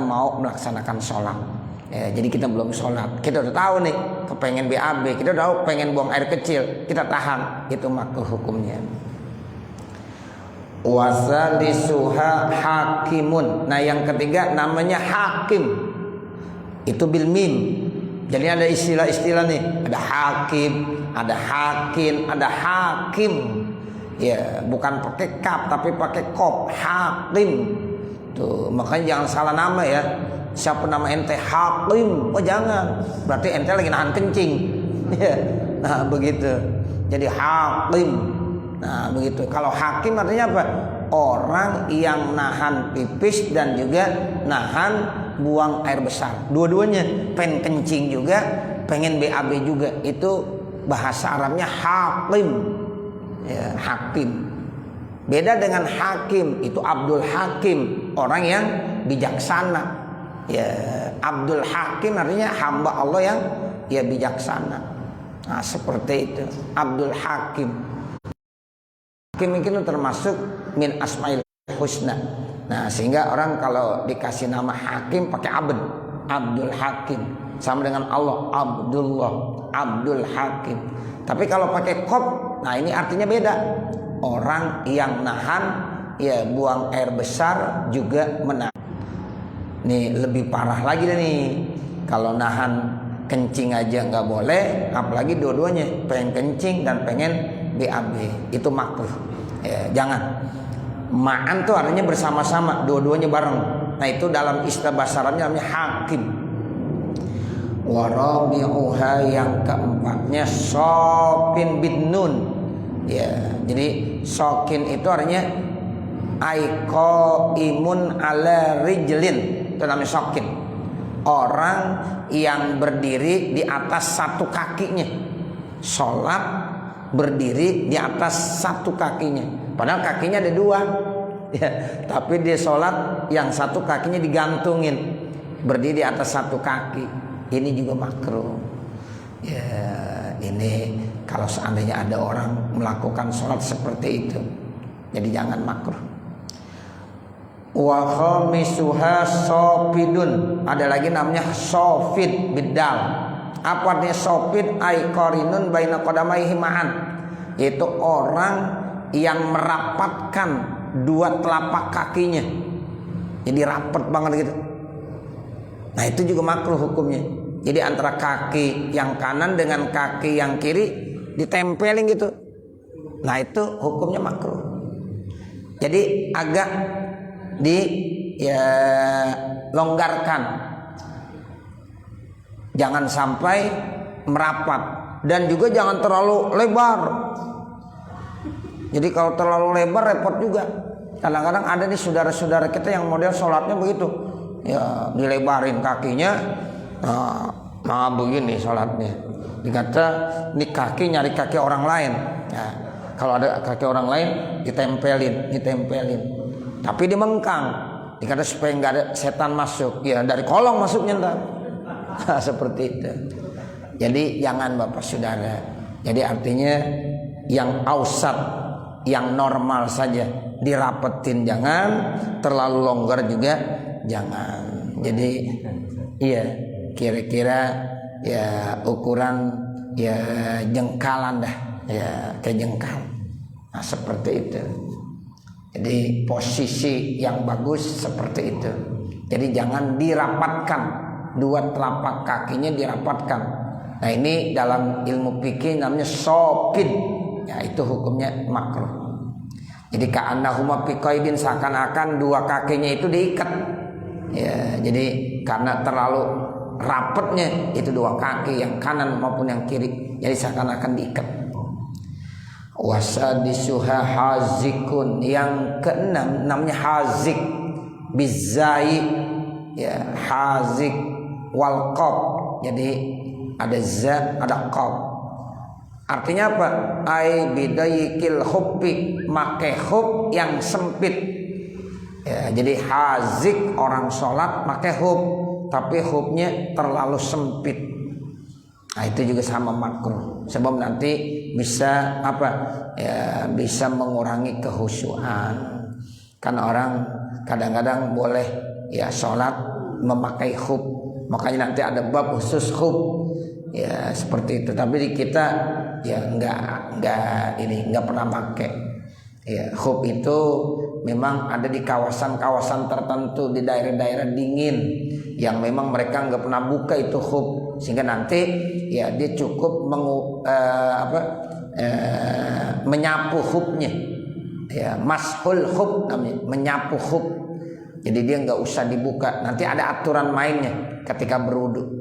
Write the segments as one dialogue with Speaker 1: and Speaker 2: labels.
Speaker 1: mau melaksanakan sholat. Ya, jadi kita belum sholat, kita udah tahu nih kepengen BAB, kita udah tahu pengen buang air kecil, kita tahan, itu makruh hukumnya. Wasalisuha hakimun. Nah yang ketiga namanya hakim, itu bil mim. Jadi ada istilah-istilah nih, ada hakim, ada hakim, ada hakim. Ya bukan pakai kap tapi pakai kop, hakim. Tuh, makanya jangan salah nama ya. Siapa nama ente hakim? Oh jangan. Berarti ente lagi nahan kencing. Ya. Nah, begitu. Jadi hakim. Nah, begitu. Kalau hakim artinya apa? Orang yang nahan pipis dan juga nahan buang air besar. Dua-duanya, pengen kencing juga, pengen BAB juga. Itu bahasa Arabnya hakim. Ya, hakim. Beda dengan hakim, itu Abdul Hakim, orang yang bijaksana. Ya, Abdul Hakim artinya hamba Allah yang ya bijaksana. Nah, seperti itu, Abdul Hakim. Hakim itu termasuk min asmaul husna. Nah, sehingga orang kalau dikasih nama hakim pakai abd, Abdul Hakim. Sama dengan Allah, Abdullah, Abdul Hakim. Tapi kalau pakai qab, nah ini artinya beda. Orang yang nahan ya buang air besar juga menahan. Nih lebih parah lagi nih. Kalau nahan kencing aja nggak boleh, apalagi dua-duanya pengen kencing dan pengen BAB, itu makruh. Ya, jangan. Ma'an tuh artinya bersama-sama, dua-duanya bareng. Nah itu dalam istilah bahasa Arabnya namanya hakim. Warabi'uha yang keempatnya sopin bin nun. Ya, jadi sokin itu artinya aiko imun ala rijlin, itu namanya sokin. Orang yang berdiri di atas satu kakinya, sholat berdiri di atas satu kakinya. Padahal kakinya ada dua, ya, tapi dia sholat yang satu kakinya digantungin, berdiri di atas satu kaki. Ini juga makruh. Ya, ini kalau seandainya ada orang melakukan sholat seperti itu, jadi jangan makruh. Wa khamisuha sofidun. Ada lagi namanya sofid bidal. Apa artinya sofid? Ay qarinun baina qadamaihi ma'an. Itu orang yang merapatkan dua telapak kakinya, jadi rapat banget gitu. Nah itu juga makruh hukumnya. Jadi antara kaki yang kanan dengan kaki yang kiri ditempelin gitu. Nah itu hukumnya makruh. Jadi agak longgarkan. Jangan sampai merapat dan juga jangan terlalu lebar. Jadi kalau terlalu lebar repot juga. Kadang-kadang ada nih saudara-saudara kita yang model sholatnya begitu. Ya dilebarin kakinya. Nah begini sholatnya. Dikata ini kaki nyari kaki orang lain. Ya, kalau ada kaki orang lain ditempelin. Tapi dimengkang. Dikata supaya nggak ada setan masuk. Ya dari kolong masuknya ntar. Nah, seperti itu. Jadi jangan bapak saudara. Jadi artinya yang ausat, yang normal saja dirapetin, jangan terlalu longgar juga jangan. Jadi iya kira-kira ya ukuran ya jengkalan dah, ya kayak jengkal. Nah seperti itu. Jadi posisi yang bagus seperti itu. Jadi jangan dirapatkan, dua telapak kakinya dirapatkan. Nah ini dalam ilmu fikih namanya sopin. Ya itu hukumnya makruh. Jadi ka'annahuma fi qaidin, seakan-akan dua kakinya itu diikat. Ya, jadi karena terlalu rapatnya itu dua kaki yang kanan maupun yang kiri, jadi seakan-akan diikat. Wasadisuha hazikun. Yang keenam namanya hazik bizai, ya hazik wal qab. Jadi ada za ada qab. Artinya apa? Ai bidayikil hubbi, make hub yang sempit. Ya, jadi hazik orang sholat pakai hub, tapi hubnya terlalu sempit. Nah itu juga sama makruh. Sebab nanti bisa apa? Ya, bisa mengurangi kehusyuan. Kan orang kadang-kadang boleh ya sholat memakai khuf. Makanya nanti ada bab khusus khuf. Ya seperti itu. Tapi di kita ya nggak pernah pakai. Ya khuf itu memang ada di kawasan-kawasan tertentu, di daerah-daerah dingin yang memang mereka nggak pernah buka itu khuf, sehingga nanti ya dia cukup menyapu khufnya. Ya mashul khuf namanya, menyapu khuf. Jadi dia nggak usah dibuka. Nanti ada aturan mainnya ketika berwudu.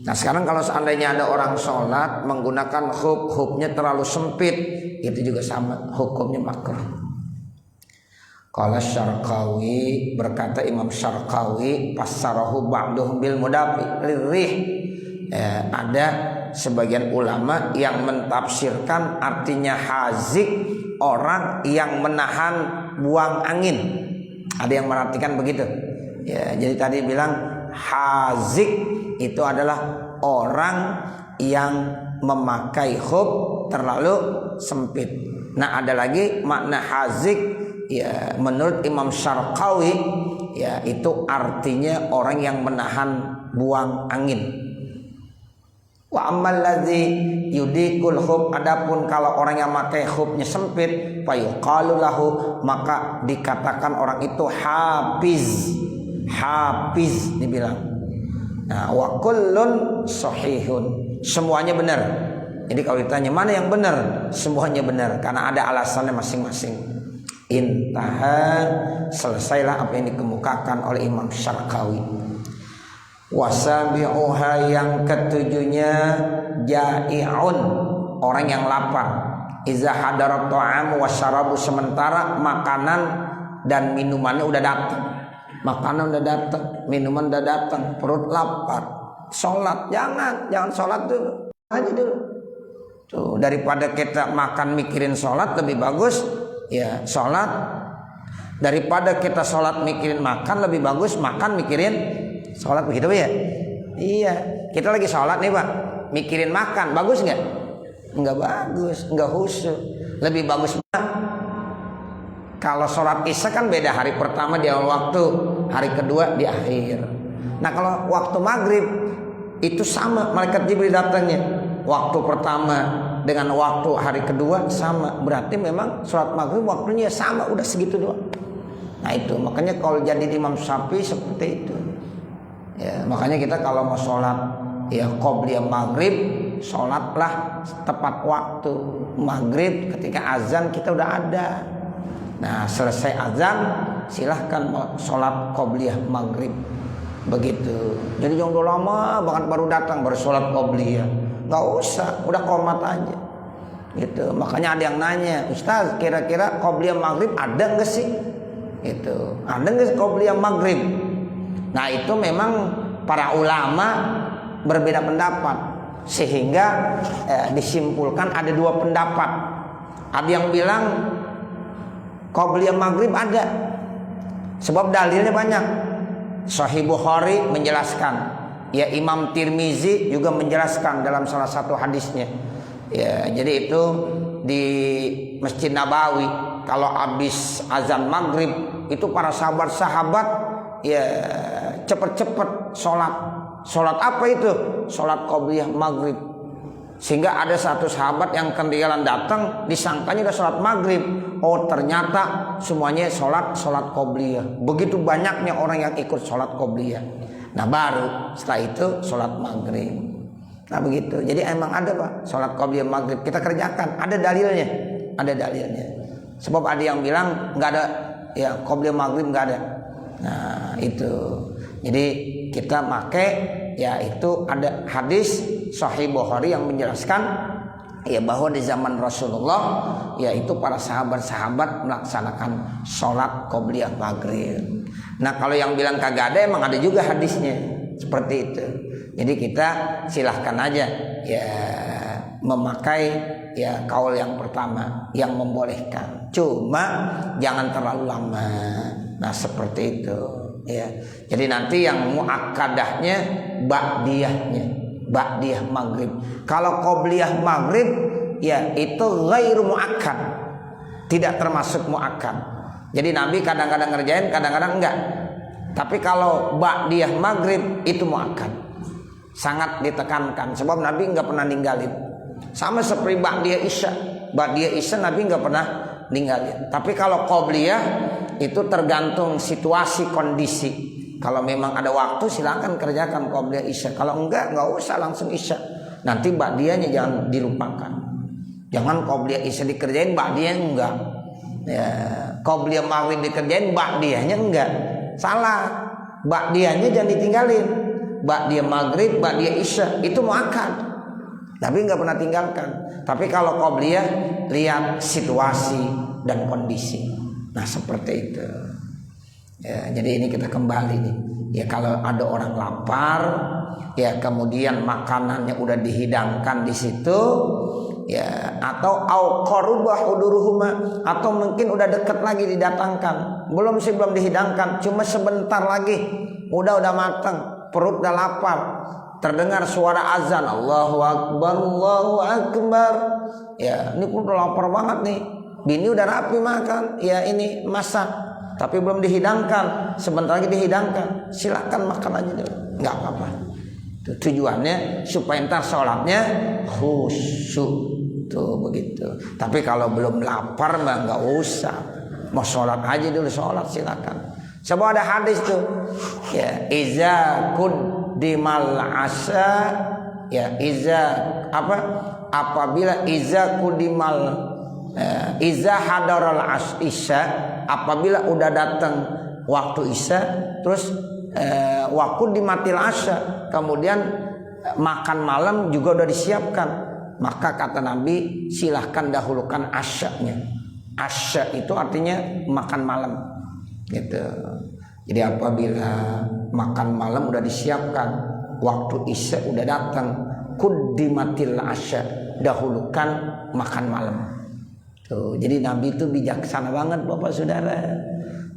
Speaker 1: Nah sekarang kalau seandainya ada orang sholat menggunakan khufnya terlalu sempit, itu juga sama, hukumnya makruh. Qala Syarqawi, berkata Imam Syarqawi, fassarahu ba'duhum bil mudafi lirih. Ada sebagian ulama yang mentafsirkan artinya hazik, orang yang menahan buang angin. Ada yang menartikan begitu. Ya, jadi tadi bilang hazik itu adalah orang yang memakai khuf terlalu sempit. Nah ada lagi makna hazik ya menurut Imam Syarqawi ya itu artinya orang yang menahan buang angin. Wa ammal ladzi yudikul khuf, adapun kalau orang yang memakai khufnya sempit, fayuqalu lahu, maka dikatakan orang itu hafiz dibilang. Nah, wa kullun sahihun, semuanya benar. Jadi kalau ditanya mana yang benar, semuanya benar karena ada alasannya masing-masing. Intaha, selesailah apa yang dikemukakan oleh Imam Syarqawi. Wasabi'uha, yang ketujuhnya ja'i'un, orang yang lapar. Iza hadarat ta'am wasyarabu, sementara makanan dan minumannya udah datang. Makanan udah datang, minuman udah datang, perut lapar. Sholat jangan sholat dulu aja dulu. Tuh, daripada kita makan mikirin sholat, lebih bagus ya sholat. Daripada kita sholat mikirin makan, lebih bagus makan mikirin sholat, begitu ya? Iya, kita lagi sholat nih Pak, mikirin makan, bagus nggak? Nggak bagus, nggak khusyuk. Lebih bagus kalau sholat isya kan beda, hari pertama di awal waktu, hari kedua di akhir. Nah kalau waktu maghrib itu sama, malaikat Jibril datangnya waktu pertama dengan waktu hari kedua sama, berarti memang sholat maghrib waktunya sama, udah segitu doang. Nah itu makanya kalau jadi Imam Syafi'i seperti itu. Ya, makanya kita kalau mau sholat ya qobliyah maghrib, sholatlah tepat waktu maghrib, ketika azan kita udah ada. Nah selesai azan silahkan sholat qobliyah maghrib, begitu. Jadi jangan lama banget baru datang baru sholat qobliyah, nggak usah, udah qomat aja gitu. Makanya ada yang nanya, Ustaz kira-kira qobliyah maghrib ada nggak sih? Itu ada nggak qobliyah maghrib? Nah itu memang para ulama berbeda pendapat, sehingga disimpulkan ada dua pendapat. Ada yang bilang qobliyah maghrib ada, sebab dalilnya banyak. Sahih Bukhari menjelaskan, ya Imam Tirmizi juga menjelaskan dalam salah satu hadisnya. Ya, jadi itu di Masjid Nabawi kalau habis azan maghrib itu para sahabat-sahabat ya cepet-cepet sholat apa itu? Sholat qobliyah maghrib. Sehingga ada satu sahabat yang ketinggalan datang, disangkanya udah sholat maghrib. Oh ternyata semuanya sholat qobliyah. Begitu banyaknya orang yang ikut sholat qobliyah. Nah baru setelah itu sholat maghrib. Nah begitu. Jadi emang ada Pak sholat qobliyah maghrib, kita kerjakan. Ada dalilnya. Sebab ada yang bilang nggak ada ya qobliyah maghrib, nggak ada. Nah itu. Jadi kita pakai ya itu ada hadis Sahih Bukhari yang menjelaskan ya bahwa di zaman Rasulullah ya itu para sahabat-sahabat melaksanakan sholat qobliyah maghrib. Nah kalau yang bilang kagak ada, emang ada juga hadisnya seperti itu. Jadi kita silahkan aja ya memakai ya kaul yang pertama yang membolehkan, cuma jangan terlalu lama. Nah seperti itu ya. Jadi nanti yang muakkadahnya ba'diyah maghrib. Kalau qobliyah maghrib ya itu ghairu muakkad, tidak termasuk muakkad. Jadi Nabi kadang-kadang ngerjain, kadang-kadang enggak. Tapi kalau ba'diyah maghrib itu muakkad, sangat ditekankan, sebab Nabi nggak pernah ninggalin. Sama seperti ba'diyah isya, ba'diyah isya Nabi nggak pernah ninggalin. Tapi kalau qobliyah itu tergantung situasi kondisi. Kalau memang ada waktu silakan kerjakan qobliyah isya. Kalau enggak usah langsung isya. Nanti ba'diyahnya jangan dilupakan. Jangan qobliyah isya dikerjain, ba'diyah enggak. Ya, qobliyah maghrib dikerjain, ba'diyahnya enggak. Salah. Ba'diyahnya jangan ditinggalin. Ba'diyah maghrib, ba'diyah isya itu muakkad. Tapi enggak pernah tinggalkan. Tapi kalau qobliyah lihat situasi dan kondisi. Nah, seperti itu. Ya, jadi ini kita kembali nih. Ya, kalau ada orang lapar, ya kemudian makanannya udah dihidangkan di situ, ya, atau au qarubah huduruhuma, atau mungkin udah deket lagi didatangkan, belum dihidangkan, cuma sebentar lagi udah matang, perut udah lapar, terdengar suara azan, Allahu Akbar, Allahu Akbar. Ya, ini pun udah lapar banget nih. Bini udah rapi makan, ya ini masak, tapi belum dihidangkan, sebentar lagi dihidangkan, silakan makan aja dulu, nggak apa-apa. Tujuannya supaya ntar sholatnya khusyuk, tuh begitu. Tapi kalau belum lapar mah nggak usah, mau sholat aja dulu, sholat silakan. Sebab ada hadis tuh, ya iza kudimal asa, ya apabila iza kudimal iza hadaral isya, apabila udah datang waktu isya, terus waktu dimatil asya, kemudian makan malam juga udah disiapkan, maka kata Nabi silahkan dahulukan asyanya. Asya itu artinya makan malam gitu. Jadi apabila makan malam udah disiapkan, waktu isya udah datang, kudimatil asya, dahulukan makan malam. Tuh, jadi Nabi itu bijaksana banget Bapak Saudara.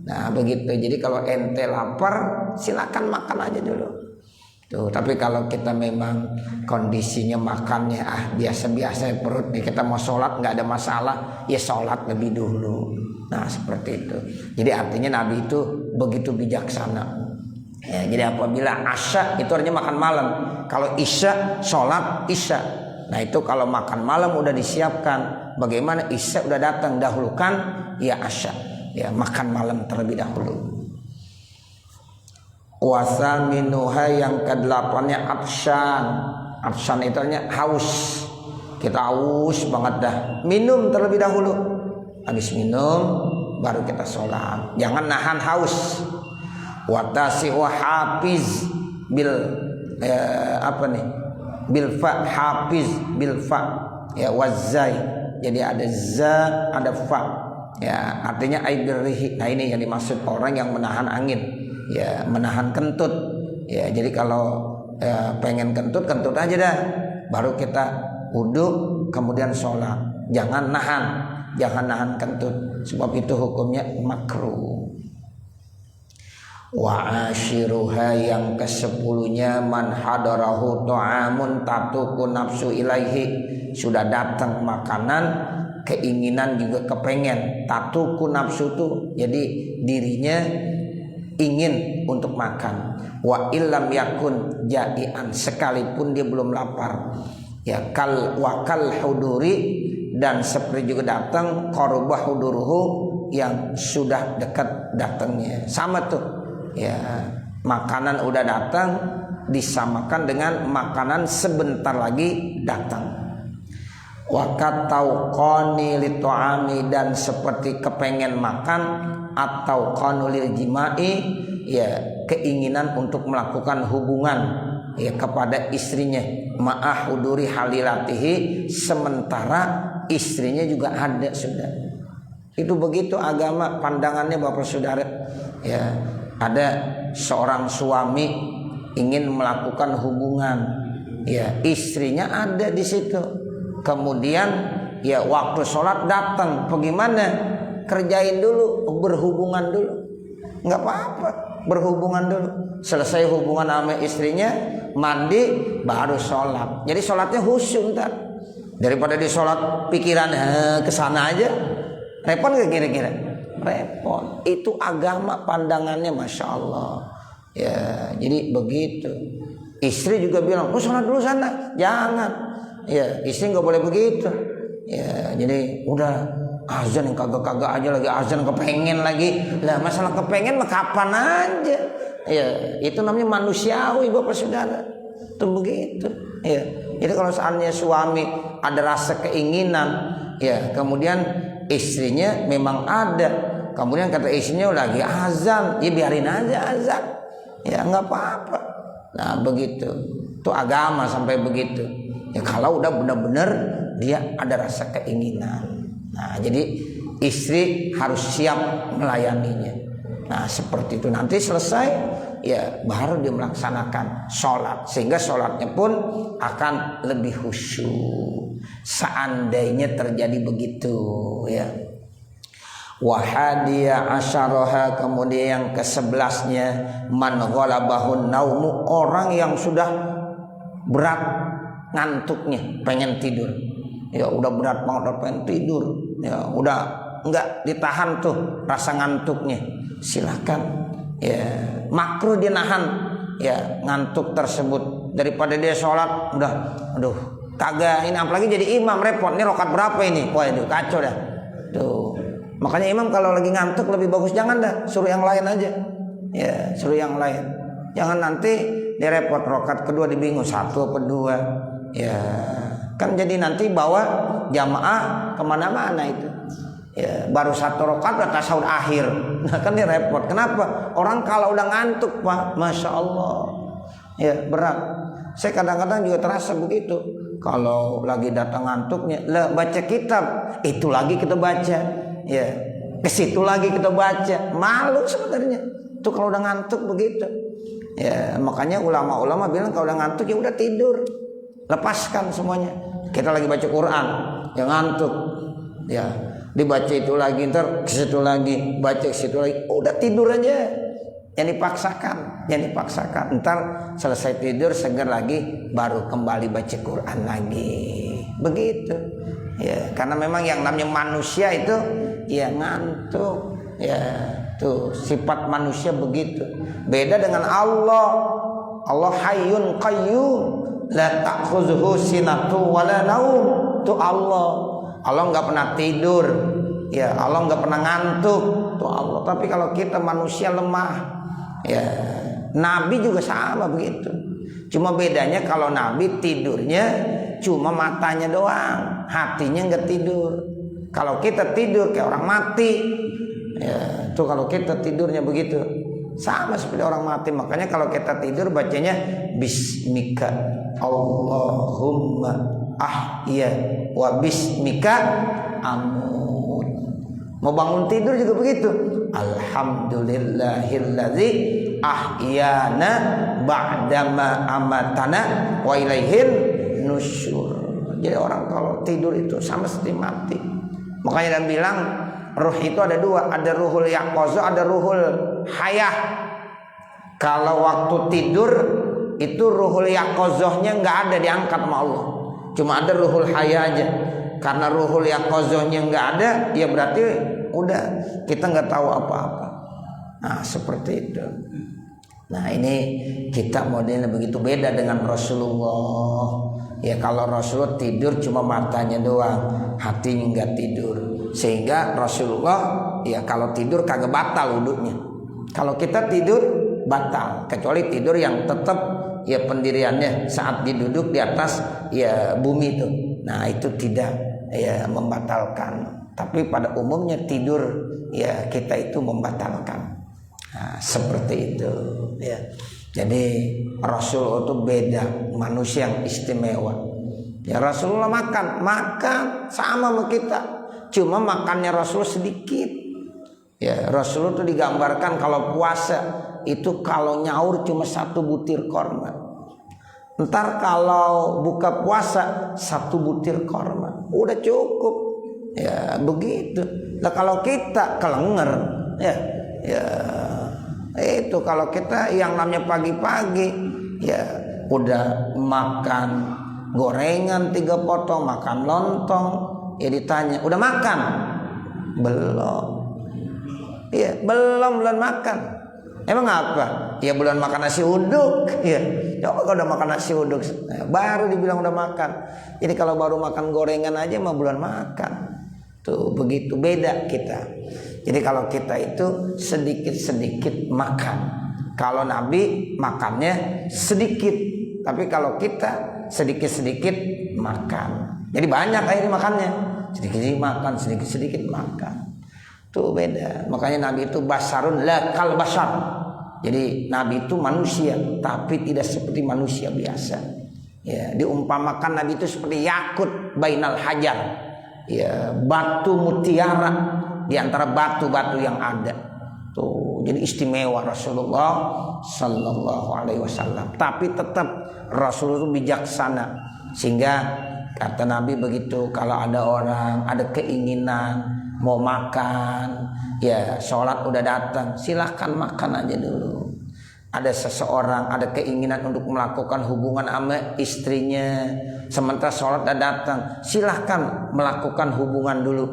Speaker 1: Nah begitu. Jadi kalau ente lapar silakan makan aja dulu. Tuh, tapi kalau kita memang kondisinya makannya biasa-biasa perut nih, kita mau sholat nggak ada masalah, ya sholat lebih dulu. Nah seperti itu. Jadi artinya Nabi itu begitu bijaksana. Ya, jadi apabila asya itu artinya makan malam. Kalau isya sholat isya. Nah itu kalau makan malam udah disiapkan. Bagaimana isya udah datang, dahulukan ya asya, ya makan malam terlebih dahulu. Wasa minuha yang ke-8-nya absyan. Absyan itu artinya haus. Kita haus banget dah, minum terlebih dahulu. Habis minum baru kita sholat. Jangan nahan haus. Watasi wa hafiz bil bil fa, hafiz bil fa, ya wazai. Jadi ada za, ada fa. Ya, artinya aibirrihi. Nah, ini yang dimaksud orang yang menahan angin, ya, menahan kentut. Ya, jadi kalau pengen kentut aja dah. Baru kita wudu, kemudian sholat. Jangan nahan kentut. Sebab itu hukumnya makruh. Wa ashiruha yang ke-10-nya man hadarahu ta'amun tatuku nafsu ilaihi, sudah datang makanan, keinginan juga kepengen. Tatuku nafsu tuh jadi dirinya ingin untuk makan. Wa illam yakun jai'an, sekalipun dia belum lapar. Ya kal huduri, dan seperti juga datang qarubah huduruhu, yang sudah dekat datangnya. Sama tuh. Ya, makanan udah datang disamakan dengan makanan sebentar lagi datang. Wakat tauqani litu'ami, dan seperti kepengen makan, atau qanulil jimai, ya keinginan untuk melakukan hubungan, ya kepada istrinya, ma'ah huduri halilatihi, sementara istrinya juga ada sudah. Itu begitu agama pandangannya Bapak Saudara. Ya, ada seorang suami ingin melakukan hubungan, ya istrinya ada di situ. Kemudian ya waktu sholat datang, bagaimana? Kerjain dulu, berhubungan dulu, nggak apa-apa, berhubungan dulu. Selesai hubungan sama istrinya, mandi, baru sholat. Jadi sholatnya khusyuk ntar. Daripada di sholat pikiran ke sana aja, repot nggak kira-kira? repot. Itu agama pandangannya, masya Allah. Ya, jadi begitu. Istri juga bilang, sholat dulu sana, jangan. Ya, istri nggak boleh begitu. Ya, jadi udah azan yang kagak-kagak aja lagi azan kepengen lagi. Lah masalah kepengen mah kapan aja. Ya, itu namanya manusiawi Bapak Saudara. Itu begitu. Ya, jadi kalau seandainya suami ada rasa keinginan, ya kemudian istrinya memang ada, kemudian kata istrinya lagi azan, ya biarin aja azan. Ya nggak apa-apa. Nah begitu. Itu agama sampai begitu. Ya kalau udah benar-benar dia ada rasa keinginan. Nah jadi istri harus siap melayaninya. Nah seperti itu, nanti selesai ya baru dia melaksanakan sholat, sehingga sholatnya pun akan lebih khusyuk. Seandainya terjadi begitu ya. Wahadiya asyaraha, kemudian yang ke-11-nya man ghalabahun naumu, orang yang sudah berat ngantuknya, pengen tidur. Ya udah berat banget, udah pengen tidur. Ya udah enggak ditahan tuh rasa ngantuknya. Silakan. Ya, makruh dia nahan ya ngantuk tersebut, daripada dia sholat udah aduh kagak ini, apalagi jadi imam repot. Ini rakaat berapa ini? Wah itu kacau dah. Tuh. Makanya imam kalau lagi ngantuk lebih bagus jangan dah, suruh yang lain aja. Ya, suruh yang lain. Jangan nanti dia repot rakaat kedua dibingung satu apa dua. Ya, kan jadi nanti bawa jamaah kemana-mana itu. Ya, baru satu rakaat udah tasyahud akhir. Nah kan dia repot. Kenapa? Orang kalau udah ngantuk Pak, masya Allah. Ya berat. Saya kadang-kadang juga terasa begitu. Kalau lagi datang ngantuknya, lah baca kitab, itu lagi kita baca. Ya, ke situ lagi kita baca, malu sebenarnya. Tuh kalau udah ngantuk begitu. Ya, makanya ulama-ulama bilang kalau udah ngantuk ya udah tidur. Lepaskan semuanya. Kita lagi baca Quran, yang ngantuk. Ya, dibaca itu lagi, ntar ke situ lagi, baca ke situ lagi. Udah tidur aja. Yang dipaksakan. Ntar selesai tidur segar lagi baru kembali baca Quran lagi. Begitu. Ya, karena memang yang namanya manusia itu ya ngantuk. Ya, tuh sifat manusia begitu. Beda dengan Allah. Allah hayyun qayyum, la ta'khudhuhu sinatun wala naum. Tuh Allah. Allah enggak pernah tidur. Ya, Allah enggak pernah ngantuk. Tuh Allah. Tapi kalau kita manusia lemah. Ya, Nabi juga sama begitu. Cuma bedanya kalau Nabi tidurnya cuma matanya doang, hatinya nggak tidur. Kalau kita tidur kayak orang mati. Ya, tuh kalau kita tidurnya begitu, sama seperti orang mati. Makanya kalau kita tidur bacanya bismika Allahumma ahya wa bismika amut. Mau bangun tidur juga begitu. Alhamdulillahilladzi ahyana ba'dama amatana wa ilaihin nusyur. Jadi orang kalau tidur itu sama seperti mati. Makanya dan bilang ruh itu ada dua, ada ruhul yaqazah, ada ruhul hayah. Kalau waktu tidur itu ruhul yaqazahnya nggak ada, diangkat sama Allah. Cuma ada ruhul hayah aja. Karena ruhul yaqazahnya nggak ada, ya berarti udah kita nggak tahu apa-apa. Nah seperti itu. Nah ini kita modelnya begitu, beda dengan Rasulullah. Ya kalau Rasulullah tidur cuma matanya doang, hatinya nggak tidur. Sehingga Rasulullah ya kalau tidur kagak batal wudhunya. Kalau kita tidur batal, kecuali tidur yang tetap ya pendiriannya saat diduduk di atas ya bumi itu. Nah itu tidak ya membatalkan. Tapi pada umumnya tidur ya kita itu membatalkan. Nah, seperti itu ya. Jadi Rasul itu beda, manusia yang istimewa. Ya Rasulullah makan sama sama kita. Cuma makannya Rasul sedikit. Ya Rasul itu digambarkan kalau puasa itu kalau nyaur cuma 1 butir korma. Ntar kalau buka puasa 1 butir korma. Udah cukup. Ya begitu. Nah kalau kita kelenger ya itu kalau kita yang namanya pagi-pagi ya udah makan gorengan 3 potong, makan lontong, ya ditanya udah makan belum, Iya, belum bulan makan. Emang apa? Ya bulan makan nasi uduk. Ya, coba kalau udah makan nasi uduk, baru dibilang udah makan. Jadi kalau baru makan gorengan aja mah bulan makan. Tuh begitu beda kita. Jadi kalau kita itu sedikit-sedikit makan. Kalau Nabi makannya sedikit, tapi kalau kita sedikit-sedikit makan. Jadi banyak akhirnya makannya. Sedikit-sedikit makan, sedikit-sedikit makan. Tuh beda. Makanya Nabi itu basarun la kal basar. Jadi Nabi itu manusia, tapi tidak seperti manusia biasa. Ya, diumpamakan Nabi itu seperti yakut bainal hajar. Ya, batu mutiara di antara batu-batu yang ada. Tuh, jadi istimewa Rasulullah sallallahu alaihi wasallam. Tapi tetap Rasulullah itu bijaksana. Sehingga kata Nabi begitu, kalau ada orang ada keinginan mau makan, ya sholat udah datang, silahkan makan aja dulu. Ada seseorang ada keinginan untuk melakukan hubungan sama istrinya, sementara sholat udah datang, silahkan melakukan hubungan dulu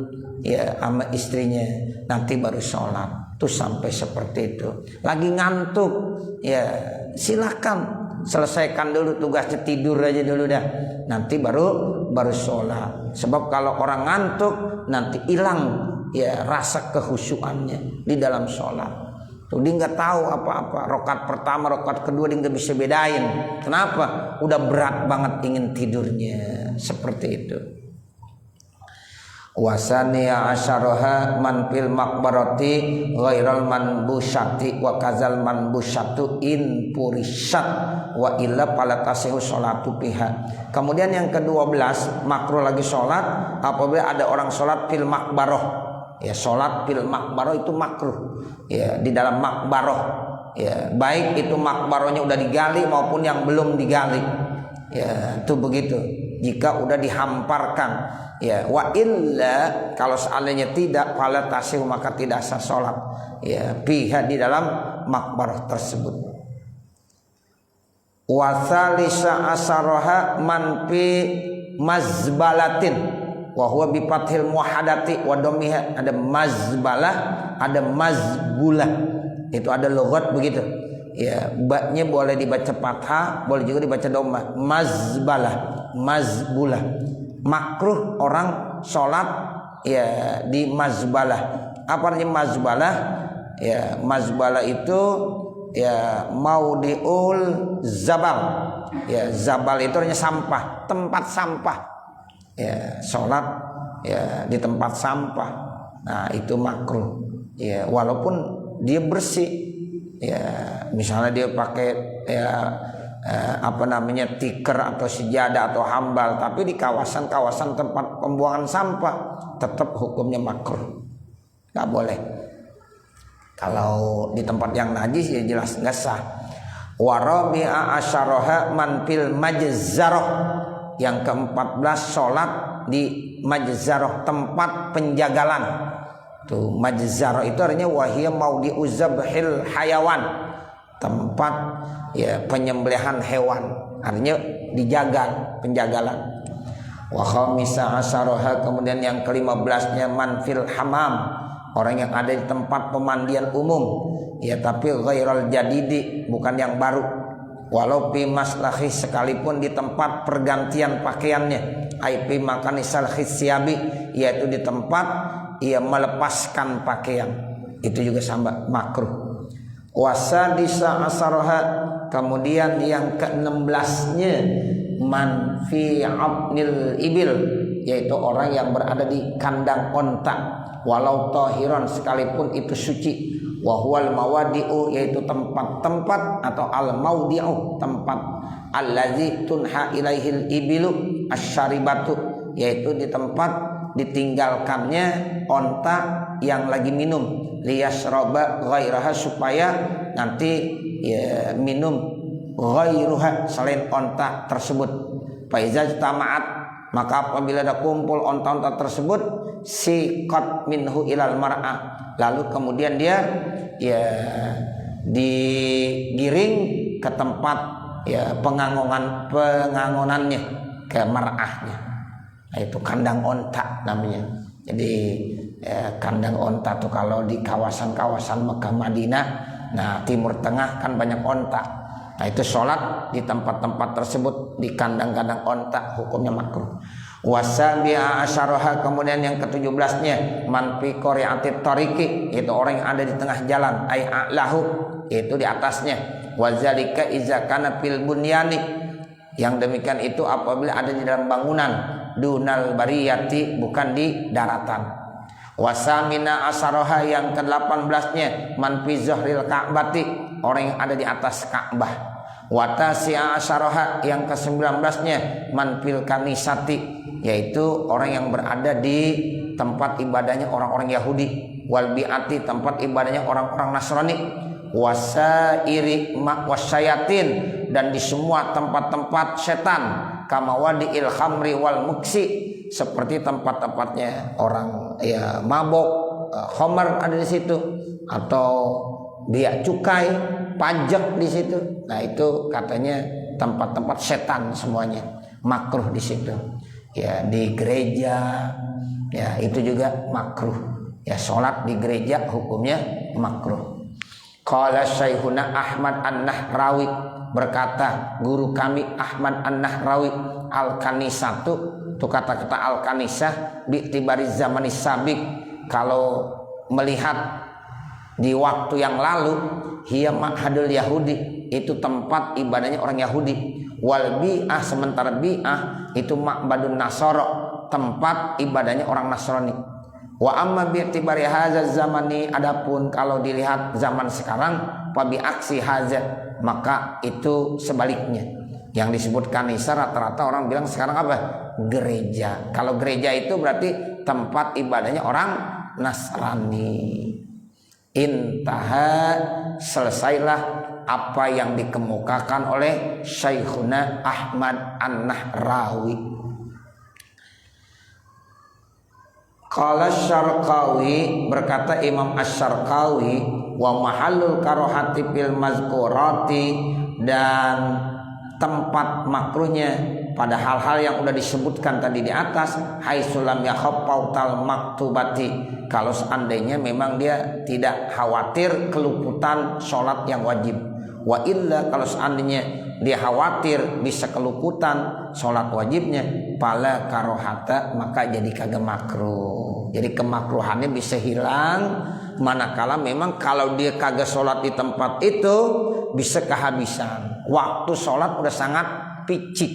Speaker 1: ya sama istrinya, nanti baru sholat. Tuh sampai seperti itu. Lagi ngantuk, ya silahkan selesaikan dulu tugasnya, tidur aja dulu dah, nanti baru sholat. Sebab kalau orang ngantuk nanti hilang ya rasa kehusyuannya di dalam sholat. Tuh dia nggak tahu apa-apa. Rakaat pertama, rakaat kedua dia nggak bisa bedain. Kenapa? Udah berat banget ingin tidurnya. Seperti itu. Wasaniya asyaraha man fil maqbarati ghairal manbusyati wa kazal manbusyatu in purisat wa illa palatasihu sholatu piha. Kemudian yang ke-12 makruh lagi sholat apabila ada orang sholat fil maqbarah. Ya, sholat fil maqbarah itu makruh. Ya, di dalam maqbarah. Ya, baik itu maqbarahnya udah digali maupun yang belum digali. Ya, itu begitu. Jika udah dihamparkan, ya wa illa kalau seandainya tidak fala tasih maka tidak sah salat ya pihak di dalam makbarah tersebut. Wa tsalisa asaraha man fi mazbalatin wa huwa bi fathil muhadati wa dhammiha. Ada mazbalah, ada mazbulah. Itu ada logat begitu. Ya, ba-nya boleh dibaca fathah, boleh juga dibaca dhamma. Mazbalah, mazbulah. Makruh orang sholat ya di mazbalah. Apa artinya mazbalah? Ya, mazbalah itu ya maudiul zabal. Ya, zabal itu artinya sampah, tempat sampah. Ya, sholat ya di tempat sampah. Nah, itu makruh. Ya, walaupun dia bersih. Ya, misalnya dia pakai ya tikar atau sejadah atau hambal, tapi di kawasan-kawasan tempat pembuangan sampah tetap hukumnya makruh, nggak boleh. Kalau di tempat yang najis ya jelas nggak sah. Warabi'a asyaraha man fil majzarah. Yang ke-14 sholat di majzarah, tempat penjagalan. Tuh majzarah itu artinya wahiyya maudi'u zabhil hayawan, tempat ya penyembelihan hewan, artinya dijagal, penjagalan. Wa khamisa asyaraha, kemudian yang ke-15-nya man fil hamam, orang yang ada di tempat pemandian umum ya tapi ghairal jadidi, bukan yang baru. Walau fi maslahi, sekalipun di tempat pergantian pakaiannya, ai fi makan isalhi siabi, yaitu di tempat ia melepaskan pakaian, itu juga sama makruh. Wasadisa asaraha, kemudian yang ke-16-nya man fi abnil ibil, yaitu orang yang berada di kandang onta, walau tahiran, sekalipun itu suci. Wa huwal mawadi'u, yaitu tempat-tempat atau al maudi'u, tempat allazi tunha ilaihil ibilu asyaribatu, yaitu di tempat ditinggalkannya onta yang lagi minum, liyasroba ghairaha, supaya nanti ya minum ghairuha, selain onta tersebut. Faiza tamaat, maka apabila ada kumpul onta-onta tersebut, siqat minhu ilal mar'ah, lalu kemudian dia ya digiring ke tempat ya pengangonannya, ke mar'ahnya. Nah, itu kandang onta namanya. Jadi kandang onta tuh kalau di kawasan-kawasan Mekah Madinah, nah Timur Tengah kan banyak onta. Nah itu sholat di tempat-tempat tersebut di kandang-kandang onta hukumnya makruh. Wasabi'a asyaraha, kemudian yang ke-17-nya man fi qari'atit tariqi, itu orang yang ada di tengah jalan, ai a'lahu, itu di atasnya. Wazalika iza kana fil bunyani, yang demikian itu apabila ada di dalam bangunan, dunal bariyati, bukan di daratan. Wasamina asyaraha, yang ke-18-nya man fi zahril ka'bati, orang yang ada di atas Ka'bah. Watasi'a asyaraha, yang ke-19-nya man fil kanisati, yaitu orang yang berada di tempat ibadahnya orang-orang Yahudi. Wal bi'ati, tempat ibadahnya orang-orang Nasrani. Wasairi wasyayatin, dan di semua tempat-tempat setan. Kama wadi'il khamri wal muksi, seperti tempat-tempatnya orang mabok, khamar ada di situ, atau biak cukai, pajak di situ. Nah itu katanya tempat-tempat setan semuanya, makruh di situ. Ya di gereja, ya itu juga makruh. Ya sholat di gereja hukumnya makruh. Qala Syekhuna Ahmad An-Nahrawi, berkata guru kami Ahmad An-Nahrawi, al-kanisatu, itu kata-kata al-kanisah bi'tibari zamanis sabik, kalau melihat di waktu yang lalu, hiya ma'hadul Yahudi, itu tempat ibadahnya orang Yahudi. Wal bi'ah, sementara bi'ah itu ma'badun Nasara, tempat ibadahnya orang Nasrani. Wa amma bi'tibari hadza zamani, adapun kalau dilihat zaman sekarang, fa bi aksi hadza, maka itu sebaliknya. Yang disebut kanisa rata-rata orang bilang sekarang apa? Gereja. Kalau gereja itu berarti tempat ibadahnya orang Nasrani. Intaha, selesailah apa yang dikemukakan oleh Syekhuna Ahmad An-Nahrawi. Qala Syarqawi, berkata Imam Asy-Syarqawi, wa mahallul karahati fil mazkurati, dan tempat makruhnya pada hal-hal yang sudah disebutkan tadi di atas, haitsulam yakhaffatal maktubati, kalau seandainya memang dia tidak khawatir keluputan sholat yang wajib. Wa illa, kalau seandainya dia khawatir bisa keluputan sholat wajibnya, pala karohata, maka jadi kagak makruh. Jadi kemakruhannya bisa hilang manakala memang kalau dia kagak sholat di tempat itu bisa kehabisan. Waktu sholat udah sangat picik,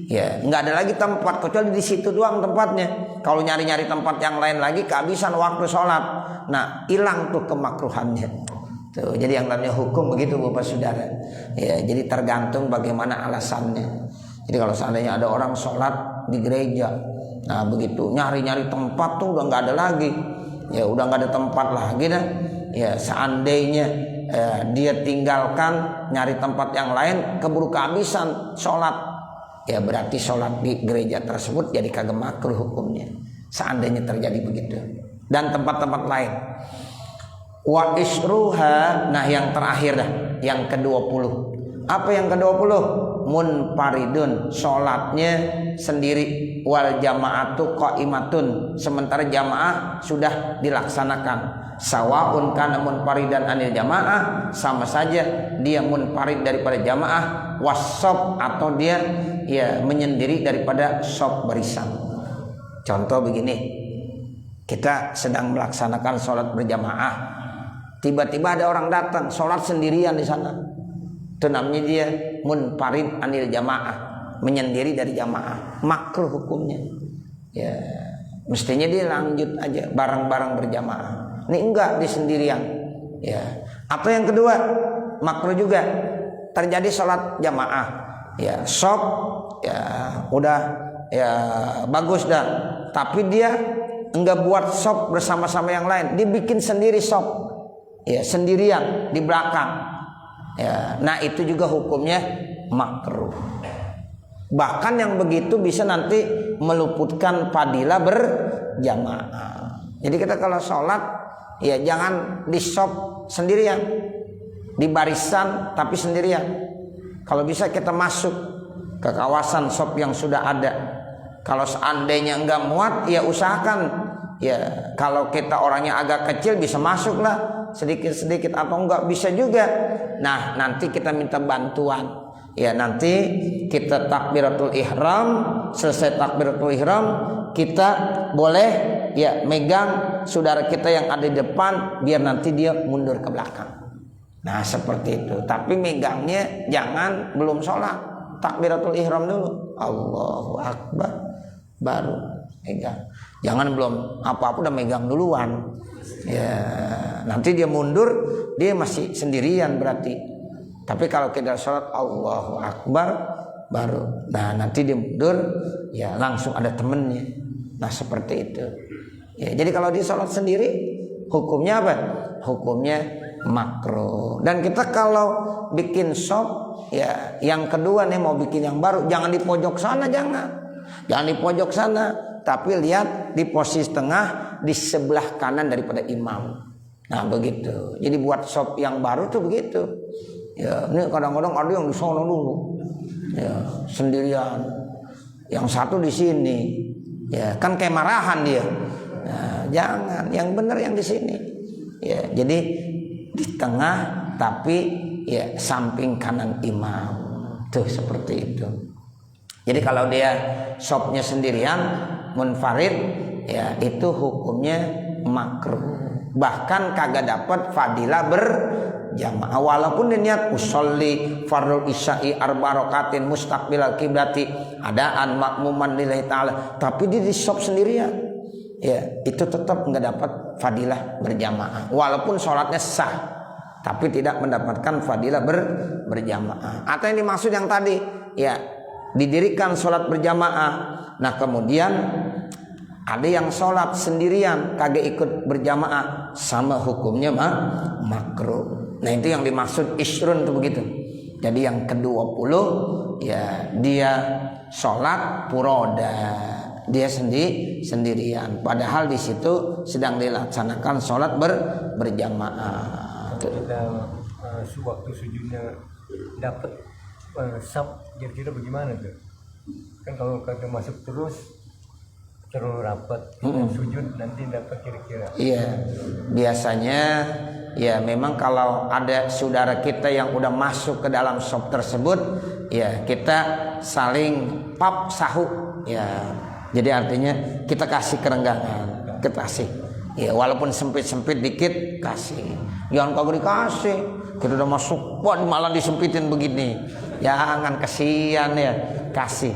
Speaker 1: ya nggak ada lagi tempat kecuali di situ doang tempatnya. Kalau nyari-nyari tempat yang lain lagi kehabisan waktu sholat, nah hilang tuh kemakruhannya. Tuh, jadi yang namanya hukum begitu Bapak Saudara. Ya, jadi tergantung bagaimana alasannya. Jadi kalau seandainya ada orang sholat di gereja, nah begitu nyari-nyari tempat tuh udah nggak ada lagi. Ya udah nggak ada tempat lagi dah. Ya seandainya dia tinggalkan nyari tempat yang lain, keburu kehabisan sholat, ya berarti sholat di gereja tersebut jadi kagak makruh hukumnya. Seandainya terjadi begitu. Dan tempat-tempat lain. Wa isruha, nah yang terakhir dah, yang ke-20. Apa yang ke-20? Munfaridun, sholatnya sendiri. Wal jama'atu qaimatun, sementara jamaah sudah dilaksanakan. Sawaun kana munfaridan anil jamaah, sama saja dia munfarid daripada jamaah, wassob, atau dia ya menyendiri daripada sob barisan. Contoh begini, kita sedang melaksanakan sholat berjamaah, tiba-tiba ada orang datang sholat sendirian di sana, itu namanya dia munfarid anil jamaah, menyendiri dari jamaah, makruh hukumnya. Ya mestinya dia lanjut aja bareng-bareng berjamaah. Ini enggak, di sendirian. Ya. Atau yang kedua, makruh juga terjadi sholat jamaah. Ya, sob, ya udah ya bagus dah. Tapi dia enggak buat sob bersama-sama yang lain, dia bikin sendiri sob. Ya, sendirian di belakang. Ya, nah itu juga hukumnya makruh. Bahkan yang begitu bisa nanti meluputkan fadilah berjamaah. Jadi kita kalau sholat, ya jangan di shop sendirian, di barisan tapi sendirian. Kalau bisa kita masuk ke kawasan shop yang sudah ada. Kalau seandainya enggak muat, ya usahakan Ya kalau kita orangnya agak kecil bisa masuk lah sedikit-sedikit, atau enggak bisa juga. Nah nanti kita minta bantuan. Ya nanti kita takbiratul ihram, selesai takbiratul ihram kita boleh ya megang saudara kita yang ada di depan biar nanti dia mundur ke belakang. Nah seperti itu. Tapi megangnya jangan belum sholat, takbiratul ihram dulu, Allahu Akbar, baru megang. Jangan belum apa-apa udah megang duluan. Ya nanti dia mundur, dia masih sendirian berarti. Tapi kalau kita sholat Allahu Akbar baru, nah nanti dia mundur ya langsung ada temennya. Nah seperti itu ya. Jadi kalau dia sholat sendiri hukumnya apa? Hukumnya makruh. Dan kita kalau bikin shop ya, yang kedua nih mau bikin yang baru, jangan di pojok sana, jangan di pojok sana, tapi lihat di posisi tengah di sebelah kanan daripada imam. Nah begitu. Jadi buat shop yang baru tuh begitu. Ya, ini kadang-kadang ada yang di sana dulu, ya sendirian, yang satu di sini, ya kan kayak marahan dia. Nah, jangan, yang benar yang di sini. Ya, jadi di tengah tapi ya samping kanan imam, tuh seperti itu. Jadi kalau dia shopnya sendirian, munfarid, ya itu hukumnya makruh. Bahkan kagak dapat fadilah berjamaah, walaupun dia niat usolli fardhu isya'i arba rakatin mustaqbilal kiblati adaan makmuman lillahi ta'ala, tapi dia di shop sendirian, ya itu tetap nggak dapat fadilah berjamaah, walaupun sholatnya sah tapi tidak mendapatkan fadilah berjamaah. Atau yang dimaksud yang tadi ya didirikan sholat berjamaah, nah kemudian ada yang sholat sendirian kagak ikut berjamaah, sama hukumnya makruh. Nah itu yang dimaksud isrun tuh begitu. Jadi yang ke-20 ya dia sholat puroda, dia sendirian. Padahal di situ sedang dilaksanakan sholat berjamaah.
Speaker 2: Kita waktu sujudnya dapat sab, kira-kira bagaimana tuh? Kan kalau kita masuk terus rapat sujud nanti dapat kira-kira.
Speaker 1: Iya, biasanya ya memang kalau ada saudara kita yang udah masuk ke dalam shop tersebut, ya kita saling pap sahu, ya. Jadi artinya kita kasih kerenggangan, kita kasih. Ya walaupun sempit-sempit dikit kasih. Jangan kagak dikasih. Kita udah masuk, wah malah disempitin begini. Jangan, kasihan ya, kasih.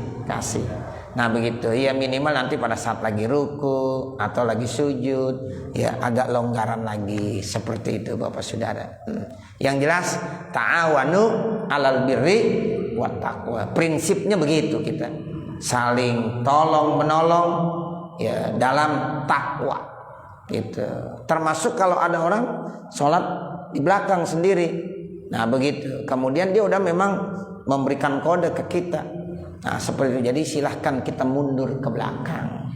Speaker 1: Nah begitu, ya minimal nanti pada saat lagi ruku atau lagi sujud, ya agak longgaran lagi, seperti itu Bapak Saudara. Yang jelas ta'awanu alal birri wat taqwa. Prinsipnya begitu kita, saling tolong menolong ya dalam takwa. Gitu. Termasuk kalau ada orang sholat di belakang sendiri, nah begitu. Kemudian dia udah memang memberikan kode ke kita. Nah seperti itu, jadi silahkan kita mundur ke belakang.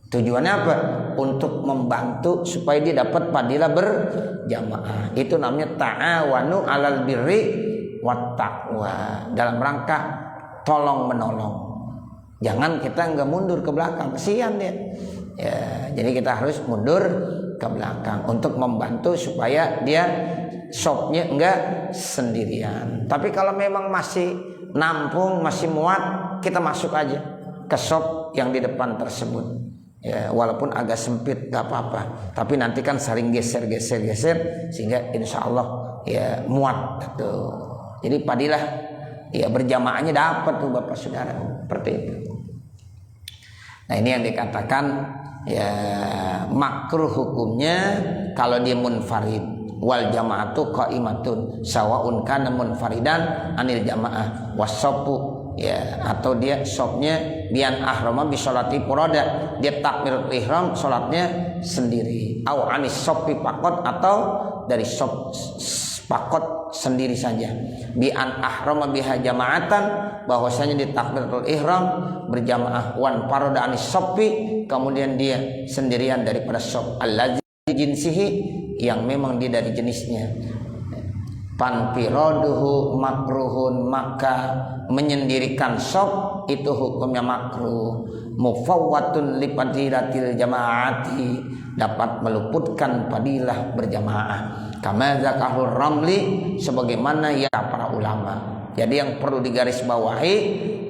Speaker 1: Tujuannya apa? Untuk membantu supaya dia dapat fadilah berjamaah. Itu namanya ta'awanu alal birri wat taqwa, dalam rangka tolong menolong. Jangan kita nggak mundur ke belakang, kesian dia. Ya, jadi kita harus mundur ke belakang untuk membantu supaya dia shopnya enggak sendirian. Tapi kalau memang masih nampung, masih muat, kita masuk aja ke shop yang di depan tersebut. Ya, walaupun agak sempit gak apa-apa. Tapi nanti kan saling geser sehingga insya Allah ya muat tuh. Jadi padilah ya berjamaahnya dapat tuh Bapak Saudara, seperti itu. Nah ini yang dikatakan ya makruh hukumnya kalau dia munfarid. Wal jamaatu qaimatun sawaun kana munfaridan anil jamaah wasopu, ya atau dia shopnya bian ahrama bi sholati purada, dia takbiratul ihram sholatnya sendiri, au anis sopi pakot, atau dari shop pakot sendiri saja, bian ahrama biha jamaatan, bahwasanya di takbiratul ihram berjamaah, wan paroda anis sopi, kemudian dia sendirian daripada shop allazi jinsihi, yang memang dia dari jenisnya. Panfiraduhu makruhun, maka menyendirikan sop itu hukumnya makruh. Mufawwatun li fadilatil jamaati, dapat meluputkan fadilah berjamaah. Kama zakahul Ramli, sebagaimana ya para ulama. Jadi yang perlu digarisbawahi,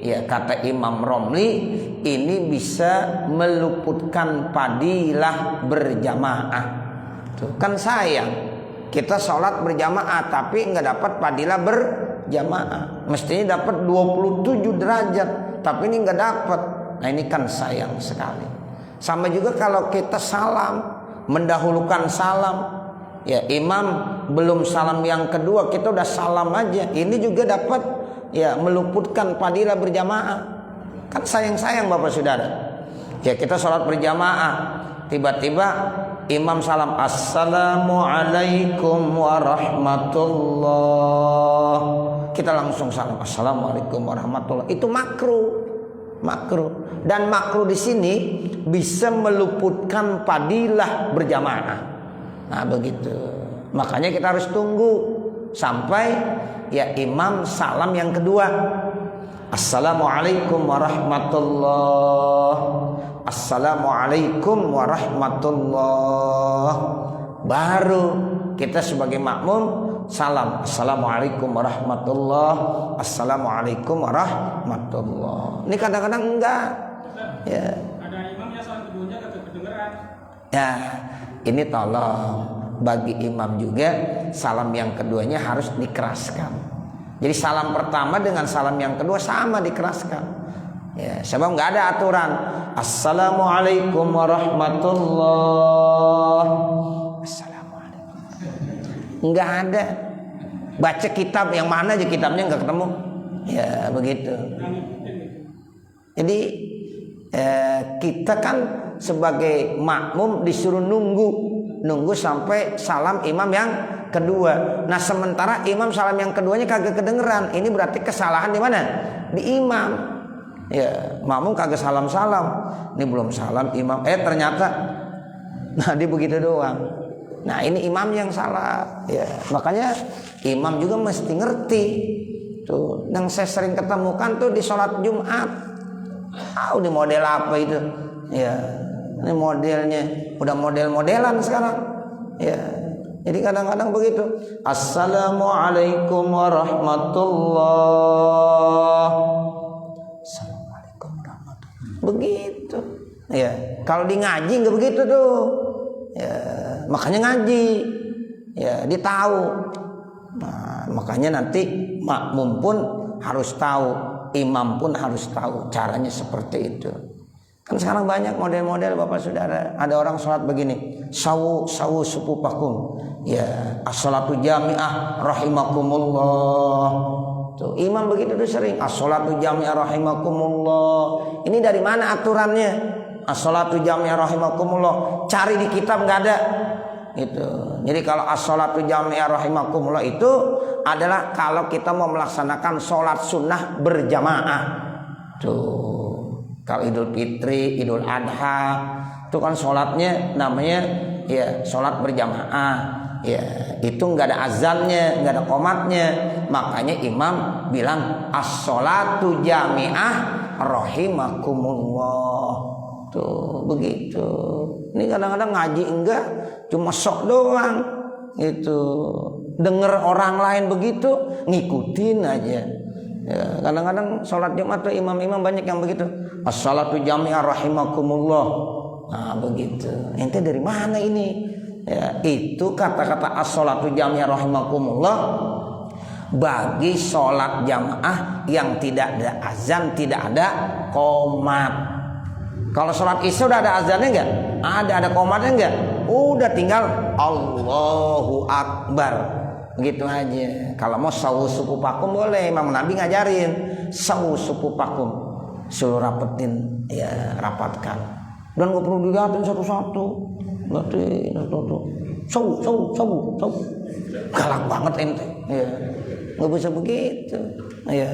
Speaker 1: ya kata Imam Romli, ini bisa meluputkan fadilah berjamaah. Tuh, kan sayang kita sholat berjamaah tapi nggak dapat fadilah berjamaah. Mestinya dapat 27 derajat, tapi ini nggak dapat. Nah ini kan sayang sekali. Sama juga kalau kita salam, mendahulukan salam. Ya imam belum salam yang kedua kita udah salam aja, ini juga dapat ya meluputkan fadilah berjamaah. Kan sayang Bapak Saudara. Ya kita sholat berjamaah, tiba-tiba imam salam assalamualaikum warahmatullah, kita langsung salam assalamualaikum warahmatullah. Itu makruh. Dan makruh di sini bisa meluputkan fadilah berjamaah. Nah begitu. Makanya kita harus tunggu sampai ya imam salam yang kedua. Assalamualaikum warahmatullah. Assalamualaikum warahmatullah. Baru kita sebagai makmum salam assalamualaikum warahmatullah. Assalamualaikum warahmatullah. Ini kadang-kadang enggak. Ya.
Speaker 3: Ada imam yang salam keduanya agak kedengeran.
Speaker 1: Ya. Ini tolong bagi imam juga salam yang keduanya harus dikeraskan. Jadi salam pertama dengan salam yang kedua sama dikeraskan. Ya, sebab nggak ada aturan assalamualaikum warahmatullah. Assalamualaikum. Nggak ada. Baca kitab yang mana aja kitabnya nggak ketemu. Ya begitu. Jadi kita kan sebagai makmum disuruh nunggu sampai salam imam yang kedua. Nah sementara imam salam yang keduanya kagak kedengeran, ini berarti kesalahan di mana? Di imam. Ya makmum kagak salam. Ini belum salam imam. Ternyata, nah dia begitu doang. Nah ini imam yang salah. Ya makanya imam juga mesti ngerti. Tuh, yang saya sering ketemukan tuh di sholat Jumat. Di model apa itu? Ya. Ini modelnya udah model-modelan sekarang. Ya. Jadi kadang-kadang begitu. Assalamualaikum warahmatullah. Assalamualaikum warahmatullah. Begitu. Ya. Kalau di ngaji nggak begitu tuh. Ya. Makanya ngaji. Ya, dia tahu. Nah, makanya nanti makmum pun harus tahu, imam pun harus tahu caranya seperti itu. Kan sekarang banyak model-model Bapak Saudara. Ada orang sholat begini, sawu supupakum. Ya, as-sholatu jami'ah rahimakumullah. Tuh, imam begitu tuh sering, as-sholatu jami'ah rahimakumullah. Ini dari mana aturannya? As-sholatu jami'ah rahimakumullah. Cari di kitab nggak ada. Itu. Jadi kalau as-sholatu jami'ah rahimakumullah itu adalah kalau kita mau melaksanakan sholat sunnah berjamaah. Tuh. Kalau Idul Fitri, Idul Adha, itu kan sholatnya namanya ya sholat berjamaah. Ya, itu nggak ada azannya, nggak ada qomatnya. Makanya imam bilang as-sholatu jami'ah rahimakumullah. Tuh begitu. Ini kadang-kadang ngaji enggak, cuma sok doang. Itu denger orang lain begitu, ngikutin aja. Ya, kadang-kadang sholat Jumat tuh imam-imam banyak yang begitu. As-sholatu jami'ah rahimakumullah. Nah begitu. Ente dari mana ini? Ya, itu kata-kata as-sholatu jami'ah rahimakumullah bagi sholat jamaah yang tidak ada azan, tidak ada qomat. Kalau sholat isya udah ada azannya enggak? Ada qomatnya enggak? Udah tinggal Allahu Akbar. Begitu aja. Kalau mau sawu suku pakum boleh. Imam Nabi ngajarin sawu suku pakum, suruh rapetin, ya rapatkan. Dan nggak perlu dilihatin satu-satu. Berarti sawu. Galak banget ente. Ya. Nggak bisa begitu. Ya.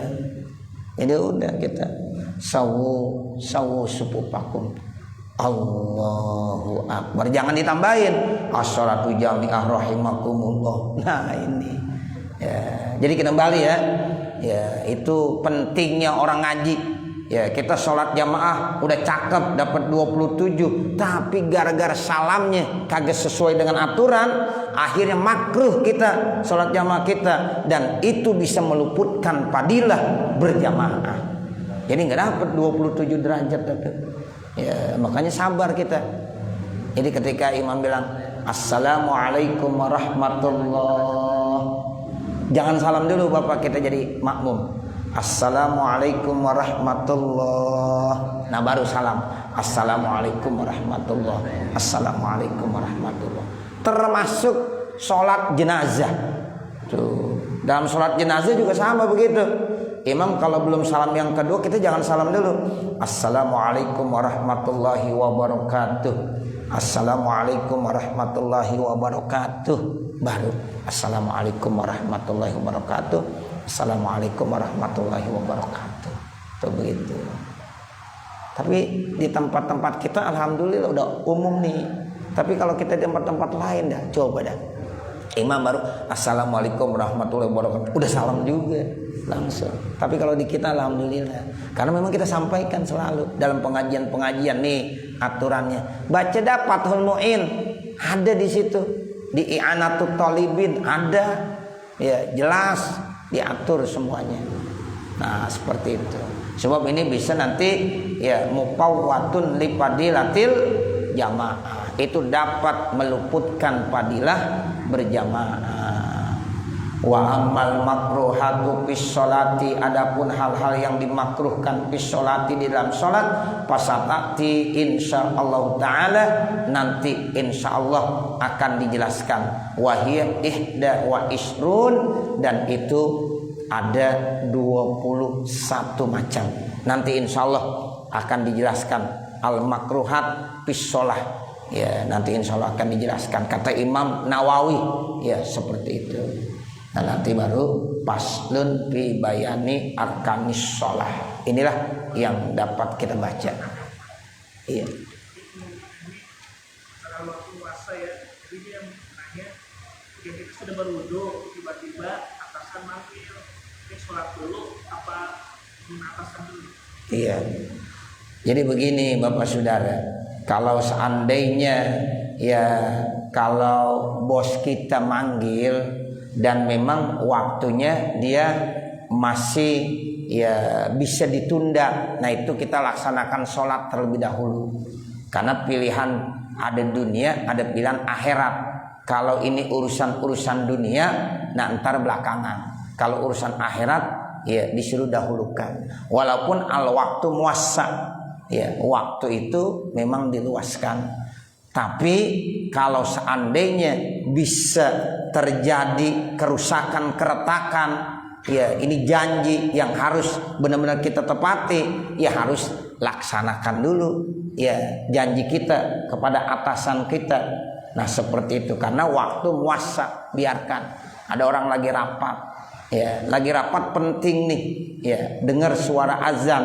Speaker 1: Jadi udah kita sawu suku pakum. Allahu Akbar. Jangan ditambahin as-sholatu jami'ah rahimakumullah. Nah ini Ya, jadi kembali ya. Ya, itu pentingnya orang ngaji. Ya, kita sholat jamaah udah cakep dapat 27, tapi gara-gara salamnya kagak sesuai dengan aturan, akhirnya makruh kita sholat jamaah kita, dan itu bisa meluputkan fadilah berjamaah. Jadi nggak dapat 27 derajat dapat. Ya, makanya sabar kita. Jadi ketika imam bilang assalamualaikum warahmatullah, jangan salam dulu Bapak, kita jadi makmum. Assalamualaikum warahmatullah. Nah baru salam. Assalamualaikum warahmatullah. Assalamualaikum warahmatullah. Termasuk sholat jenazah. Tuh. Dalam sholat jenazah juga sama begitu. Imam kalau belum salam yang kedua, kita jangan salam dulu. Assalamualaikum warahmatullahi wabarakatuh. Assalamualaikum warahmatullahi wabarakatuh. Baru assalamualaikum warahmatullahi wabarakatuh. Assalamualaikum warahmatullahi wabarakatuh. Tuh begitu. Tapi di tempat-tempat kita alhamdulillah udah umum nih. Tapi kalau kita di tempat-tempat lain dah, coba dah. Imam baru assalamualaikum warahmatullahi wabarakatuh, udah salam juga langsung. Tapi kalau di kita alhamdulillah, karena memang kita sampaikan selalu dalam pengajian-pengajian nih aturannya. Baca dah Fathul Mu'in, ada di situ. Di I'anatut Thalibin ada. Ya, jelas diatur semuanya. Nah seperti itu. Sebab ini bisa nanti ya mupawwatun li fadilatil jamaah, itu dapat meluputkan fadilah berjamaah. Wa amal makruhatu fis sholati, adapun hal-hal yang dimakruhkan fis sholati di dalam sholat, pasatati insyaallah taala, nanti insyaallah akan dijelaskan. Wahiyya ihda wa isrun, dan itu ada 21 macam. Nanti insyaallah akan dijelaskan al makruhat fis sholah. Ya, nanti insyaallah akan dijelaskan kata Imam Nawawi. Ya, seperti itu. Nah, nanti baru faslun fi bayani arkanis sholah. Inilah yang dapat kita baca. Iya.
Speaker 4: Kalau puasa ya, jadi dia nanya, kita sudah berwudu, tiba-tiba atasan manggil, dia sholat dulu apa atasan dulu?
Speaker 1: Iya. Jadi begini Bapak Saudara, kalau seandainya ya kalau bos kita manggil dan memang waktunya dia masih ya bisa ditunda, nah itu kita laksanakan sholat terlebih dahulu. Karena pilihan ada dunia, ada pilihan akhirat. Kalau ini urusan dunia, nah ntar belakangan. Kalau urusan akhirat, ya disuruh dahulukan. Walaupun al waktu muassa, ya waktu itu memang diluaskan. Tapi kalau seandainya bisa terjadi kerusakan, keretakan, ya ini janji yang harus benar-benar kita tepati, ya harus laksanakan dulu ya janji kita kepada atasan kita. Nah seperti itu, karena waktu muasa, biarkan. Ada orang lagi rapat, ya lagi rapat penting nih, ya dengar suara azan,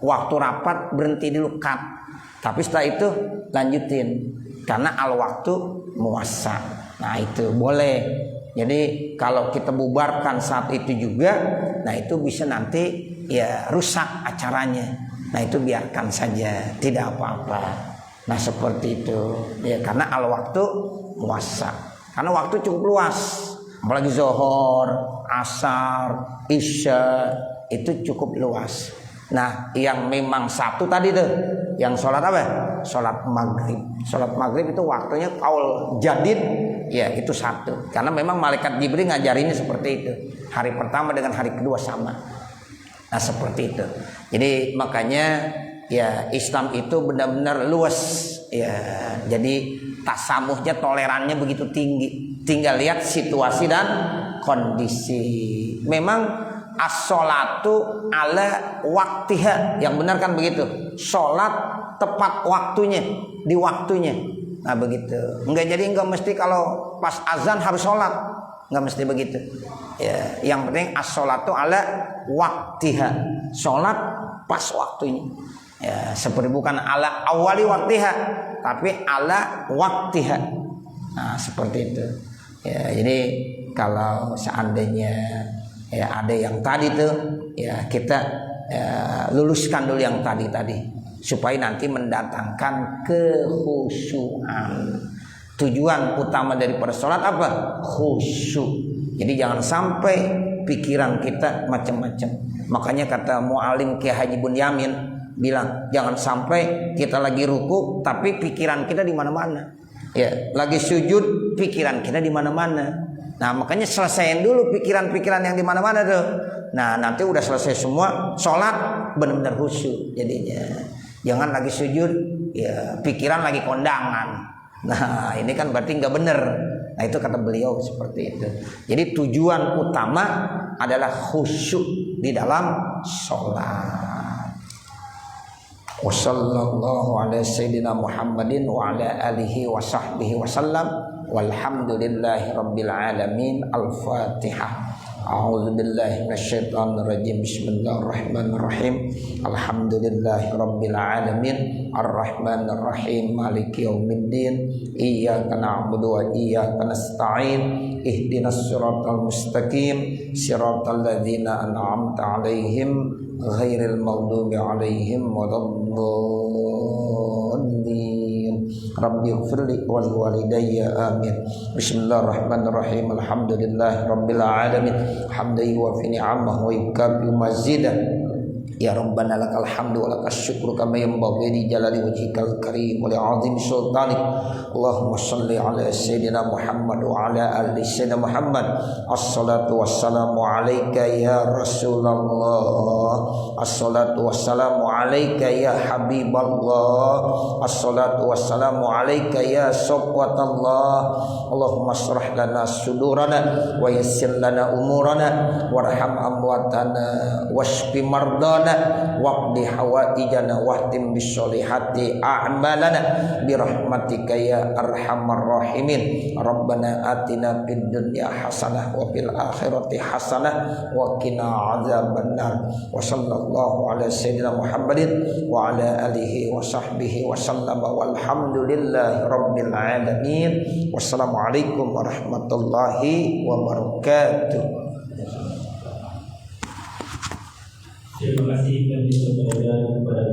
Speaker 1: waktu rapat berhenti dulu cut. Tapi setelah itu lanjutin, karena al waktu muasa. Nah itu boleh. Jadi kalau kita bubarkan saat itu juga, nah itu bisa nanti ya rusak acaranya. Nah itu biarkan saja, tidak apa-apa. Nah seperti itu ya, karena al waktu muasa, karena waktu cukup luas, apalagi zuhur, asar, isya itu cukup luas. Nah yang memang satu tadi tuh, yang sholat apa? Sholat maghrib. Sholat maghrib itu waktunya kaul jadid, ya itu satu. Karena memang malaikat Jibril ngajarinnya seperti itu. Hari pertama dengan hari kedua sama. Nah seperti itu. Jadi makanya ya Islam itu benar-benar luas. Ya jadi tasamuhnya, tolerannya begitu tinggi. Tinggal lihat situasi dan kondisi. Memang as-sholatu ala waktiha, yang benar kan begitu. Sholat tepat waktunya, di waktunya. Nah begitu. Enggak mesti kalau pas azan harus sholat, enggak mesti begitu. Ya, yang penting as-sholatu ala waktiha, sholat pas waktunya. Ya, seperti bukan ala awali waktiha, tapi ala waktiha. Nah seperti itu. Ya, jadi kalau seandainya ya ada yang tadi tuh ya kita luluskan dulu yang tadi supaya nanti mendatangkan kekhusyuan. Tujuan utama daripada sholat apa? Khusyuk. Jadi jangan sampai pikiran kita macam-macam. Makanya kata mu'alim Kiai Haji Bunyamin bilang, jangan sampai kita lagi ruku tapi pikiran kita di mana-mana. Ya, lagi sujud pikiran kita di mana-mana. Nah, makanya selesaiin dulu pikiran-pikiran yang di mana-mana tuh. Nah, nanti udah selesai semua, sholat benar-benar khusyuk jadinya. Jangan lagi sujud, ya pikiran lagi kondangan. Nah, ini kan berarti nggak bener. Nah, itu kata beliau seperti itu. Jadi tujuan utama adalah khusyuk di dalam sholat. Wassallallahu ala sayyidina Muhammadin wa ala alihi wa sahbihi wasallam. Walhamdulillahi rabbil alamin. Al-Fatihah. A'udzu billahi minasyaitonir rajim. Bismillahirrahmanirrahim. Alhamdulillahi rabbil alamin. Arrahmanir rahim. Maliki yaumiddin. Iyyaka na'budu wa iyyaka nasta'in. Ihdinas siratal mustaqim. Siratal ladzina an'amta 'alaihim ghairil maghdubi 'alaihim waladdallin. Rabbi ighfirli wa liwalidayya amin. Bismillahirrahmanirrahim. Alhamdulillahi rabbil alamin. Hamdan yuwaffi ni'amahu wa yukafi mazidah. Ya Rabbana lakal hamdu wa lakas syukru kama yanbaghi li jalali wajhikal karim wa li'azimi sultanik. Allahumma shalli ala sayyidina Muhammad wa ala ali sayyidina Muhammad. Assalatu wassalamu alayka ya Rasulullah. Assalatu wassalamu alayka ya Habiballah. Assalatu wassalamu alayka ya Safwatallah. Allahumma shrah lana sudurana wa yassir lana umurana warham amwatana washfi mardana waqdi hawaijana wahtim bisolihati a'malana birahmatika ya arhamar rahimin. Rabbana atina fid dunya hasanah wa fil akhirati hasanah wa qina adzabannar. Wa sallallahu ala sayyidina Muhammadin wa ala alihi wa sahbihi wa sallama walhamdulillahi rabbil alamin. Wassalamualaikum warahmatullahi wabarakatuh.
Speaker 5: Terima kasih kami kepada